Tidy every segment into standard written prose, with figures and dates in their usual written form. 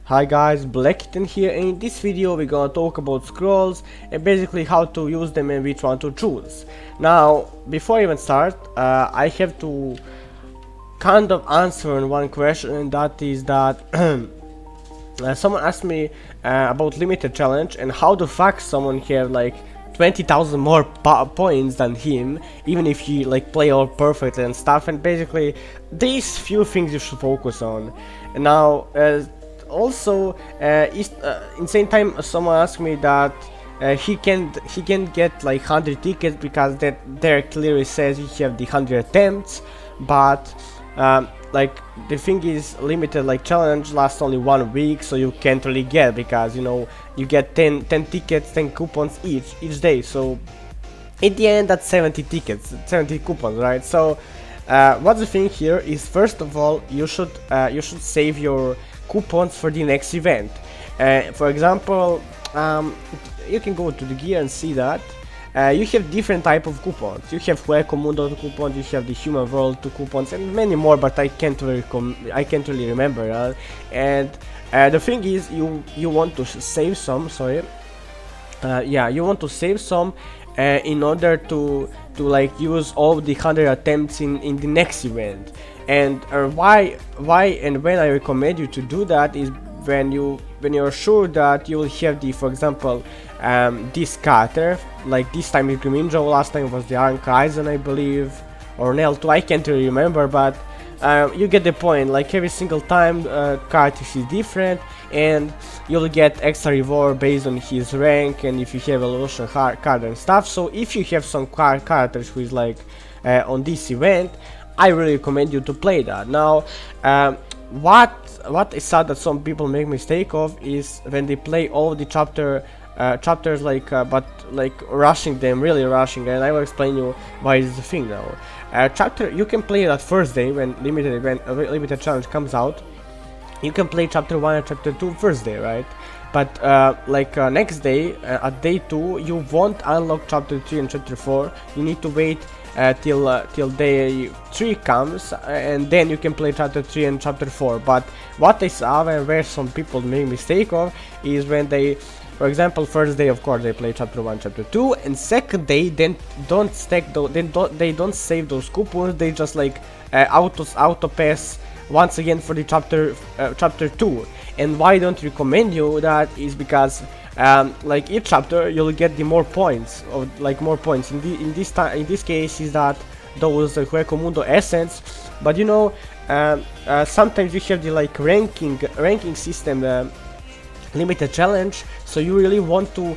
Hi guys, Blackton here, and in this video we're gonna talk about scrolls and basically how to use them and which one to choose. Now, before I even start, I have to kind of answer on one question, and that is that someone asked me about limited challenge and how the fuck someone have like 20,000 more points than him, even if he like play all perfectly and stuff. And basically, these few things you should focus on. And now, also, in same time, someone asked me that he can get like 100 tickets because that there clearly says you have the 100 attempts, but like the thing is limited like challenge lasts only 1 week, so you can't really get, because you know you get 10 tickets, 10 coupons each day, so at the end that's 70 tickets, 70 coupons, right? So what's the thing here is, first of all, you should save your coupons for the next event. For example, you can go to the gear and see that you have different type of coupons. You have Mundo coupons, you have the Human World 2 coupons, and many more, but I can't really remember. And the thing is, you want to save some. Sorry. Yeah, you want to save some in order to like use all the 100 attempts in the next event. And why and when I recommend you to do that is when you're sure that you will have the, for example, this character, like this time it's Griminjo, last time it was the Iron Kaizen, I believe, or Nel2, I can't really remember, but you get the point. Like every single time character is different, and you'll get extra reward based on his rank and if you have evolution card and stuff. So if you have some characters who is like on this event, I really recommend you to play that. Now, what is sad that some people make mistake of is when they play all the chapters like but like really rushing, and I will explain you why is the thing now. Chapter, you can play that first day when limited challenge comes out. You can play chapter 1 and chapter 2 first day, right? But next day, at day 2, you won't unlock chapter 3 and chapter 4. You need to wait till day 3 comes, and then you can play chapter 3 and chapter 4. But what I saw and where some people make mistake of is when they, for example, first day, of course, they play chapter 1, chapter 2, and second day, then don't stack those, they don't save those coupons. They just like auto pass once again for the chapter 2. And why I don't recommend you that is because like each chapter you'll get the more points, or like more points. In this case is that those Mundo essence, but you know sometimes you have the like ranking system. Limited challenge, so you really want to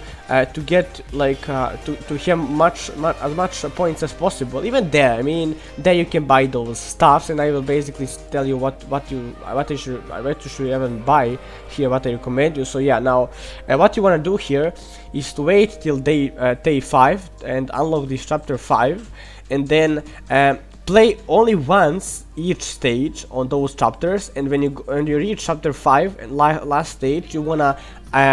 get like to have as much points as possible. Even there, I mean, there you can buy those stuffs, and I will basically tell you what you should even buy here, what I recommend you. So yeah, now what you want to do here is to wait till day 5 and unlock this chapter 5, and then play only once each stage on those chapters. And when you reach chapter 5 and last stage, you wanna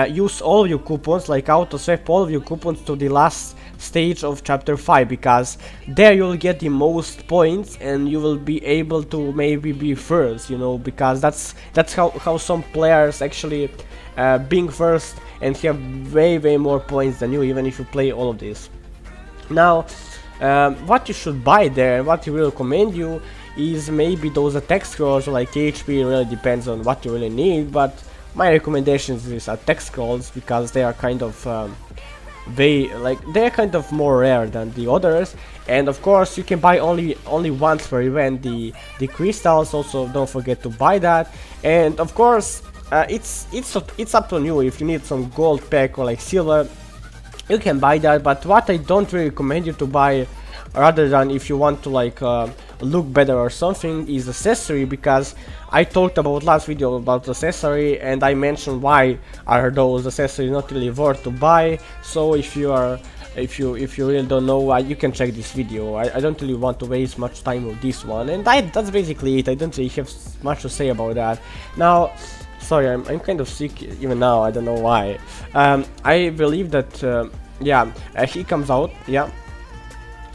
use all of your coupons, like auto swap all of your coupons to the last stage of chapter 5, because there you'll get the most points and you will be able to maybe be first, you know, because that's how some players actually being first and have way more points than you, even if you play all of this. Now, what you should buy there, and what you will recommend you, is maybe those attack scrolls like HP. Really depends on what you really need, but my recommendations is attack scrolls, because they are kind of they're kind of more rare than the others. And of course you can buy only once per event the crystals. Also, don't forget to buy that. And of course it's up to you. If you need some gold pack or like silver, you can buy that. But what I don't really recommend you to buy, rather than if you want to like look better or something, is accessory, because I talked about last video about accessory, and I mentioned why are those accessories not really worth to buy. So if you really don't know, you can check this video. I don't really want to waste much time with this one, and that's basically it. I don't really have much to say about that. Now, sorry, I'm kind of sick even now, I don't know why. I believe that yeah, he comes out, yeah,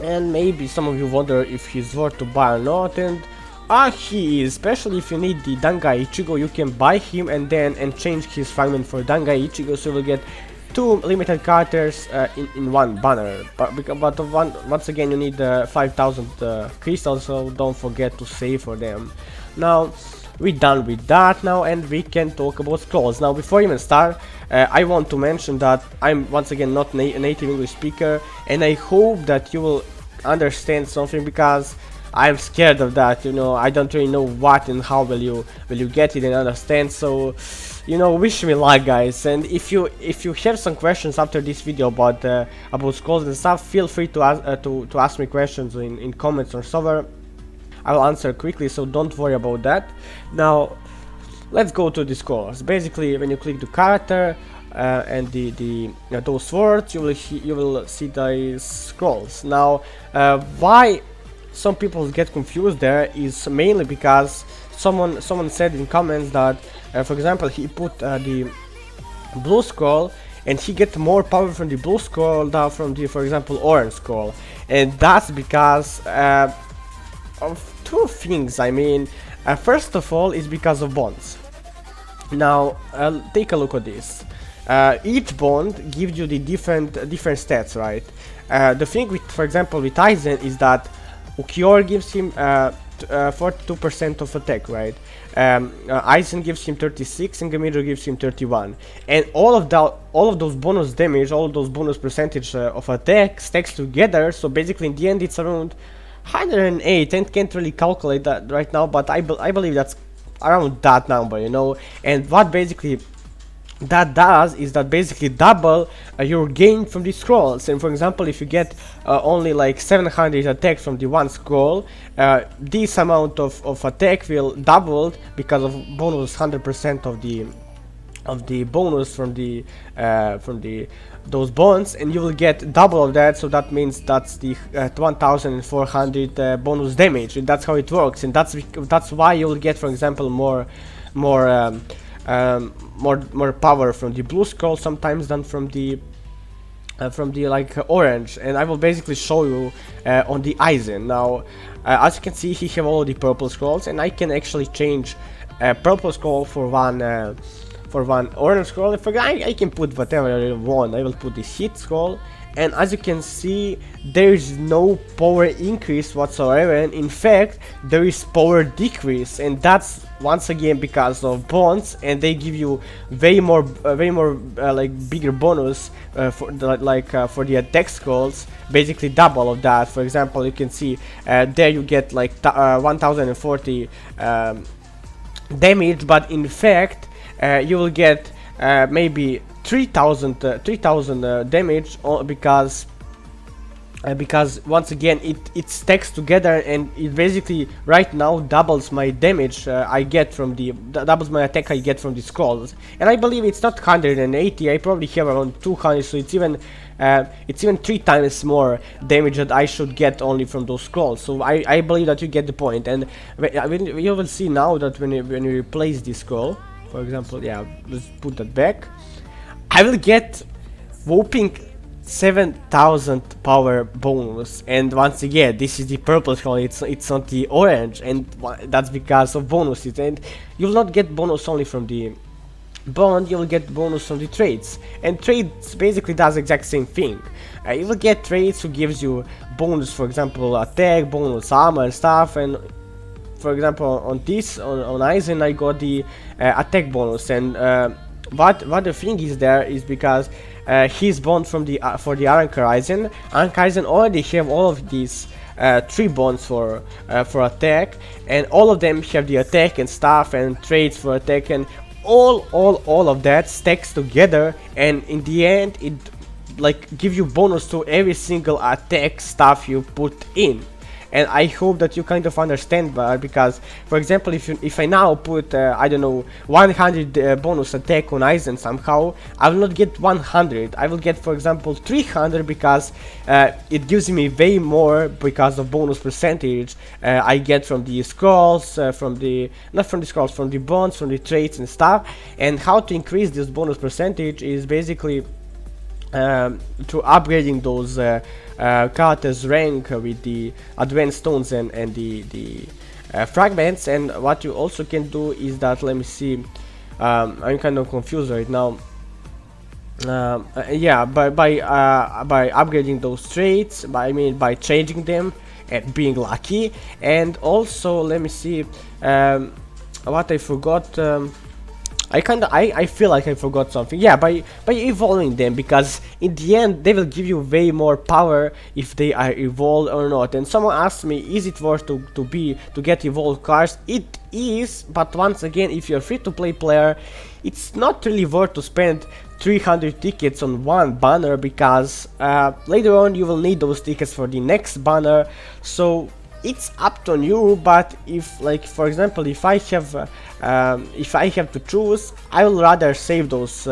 and maybe some of you wonder if he's worth to buy or not, and He is, especially if you need the Dangai Ichigo, you can buy him and then change his fragment for Dangai Ichigo, so you will get two limited characters in one banner. But once again, you need 5,000 crystals, so don't forget to save for them. Now, we're done with that now, and we can talk about scrolls. Now, before we even start, I want to mention that I'm once again not a native English speaker, and I hope that you will understand something, because I'm scared of that. You know, I don't really know what and how will you get it and understand. So, you know, wish me luck, guys. And if you have some questions after this video about scrolls and stuff, feel free to ask me questions in comments or somewhere. I will answer quickly, so don't worry about that. Now, let's go to the scrolls. Basically, when you click the character and those words, you will see these scrolls. Now, why some people get confused there is mainly because someone said in comments that, for example, he put the blue scroll and he get more power from the blue scroll than from the, for example, orange scroll, and that's because of two things. I mean, first of all, is because of bonds. Now, take a look at this. Each bond gives you the different stats, right? The thing with, for example, with Aizen is that Ukior gives him 42% of attack, right? Aizen gives him 36 and Gamidro gives him 31, and all of those bonus damage, all of those bonus percentage of attack stacks together. So basically, in the end, it's around 108, and can't really calculate that right now, but I believe that's around that number, you know. And what basically that does is that basically double your gain from the scrolls. And for example, if you get only like 700 attack from the one scroll, this amount of attack will double because of bonus 100% of the bonus from those bonds, and you will get double of that. So that means that's the 1400 bonus damage, and that's how it works. And that's why you will get, for example, more power from the blue scroll sometimes than from the like orange. And I will basically show you on the Aizen. Now, as you can see, he have all the purple scrolls, and I can actually change purple scroll for one orange scroll. If I can put whatever I want. I will put the heat scroll, and as you can see, there is no power increase whatsoever, and in fact there is power decrease, and that's once again because of bonds, and they give you way more like bigger bonus for the attack scrolls, basically double of that. For example, you can see there you get like 1040 damage, but in fact you will get maybe 3000 damage, because once again it stacks together, and it basically right now doubles my damage I get from doubles my attack I get from the scrolls. And I believe it's not 180, I probably have around 200, so it's even 3 times more damage that I should get only from those scrolls. So I believe that you get the point. And you will see now that when you replace this scroll, for example, yeah, let's put that back, I will get whopping 7000 power bonus. And once again, this is the purple scroll, it's not the orange, and that's because of bonuses. And you will not get bonus only from the bond, you will get bonus from the trades, and trades basically does the exact same thing. You will get trades who gives you bonus, for example, attack, bonus armor and stuff. And for example, on Aizen I got the attack bonus, and what the thing is there is because his bond from the for the Anchor Aizen already have all of these 3 bonds for attack, and all of them have the attack and stuff and trades for attack, and all of that stacks together, and in the end it like give you bonus to every single attack stuff you put in. And I hope that you kind of understand, because for example, if I now put I don't know 100 bonus attack on Aizen, somehow I will not get 100, I will get, for example, 300, because it gives me way more because of bonus percentage I get from the scrolls, from the bonds, from the traits and stuff. And how to increase this bonus percentage is basically to upgrading those characters rank with the advanced stones and the fragments. And what you also can do is that, let me see, I'm kind of confused right now. Yeah, by upgrading those traits, by changing them and being lucky. And also, let me see, what I forgot. I feel like I forgot something. Yeah, by evolving them, because in the end they will give you way more power if they are evolved or not. And someone asked me, is it worth to get evolved cards? It is, but once again, if you're a free-to-play player, it's not really worth to spend 300 tickets on one banner, because later on you will need those tickets for the next banner. So it's up to you. But if, like, for example, if I have to choose, I will rather save those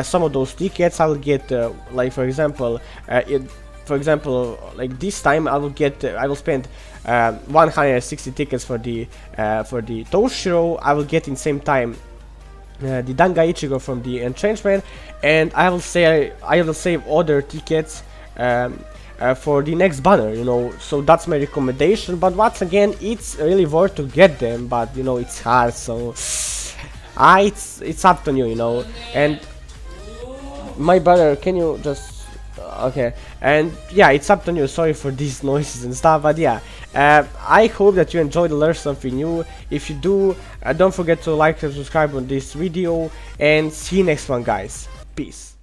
some of those tickets. I will get like, for example, like this time I will spend 160 tickets for the Toshiro. I will get in same time the Danga Ichigo from the entrenchment, and I will save other tickets for the next banner, you know. So that's my recommendation. But once again, it's really worth to get them, but you know, it's hard. So it's up to you, you know. And my brother, can you just okay? And yeah, it's up to you. Sorry for these noises and stuff, but yeah, I hope that you enjoyed and learned something new. If you do, don't forget to like and subscribe on this video, and see you next one, guys. Peace.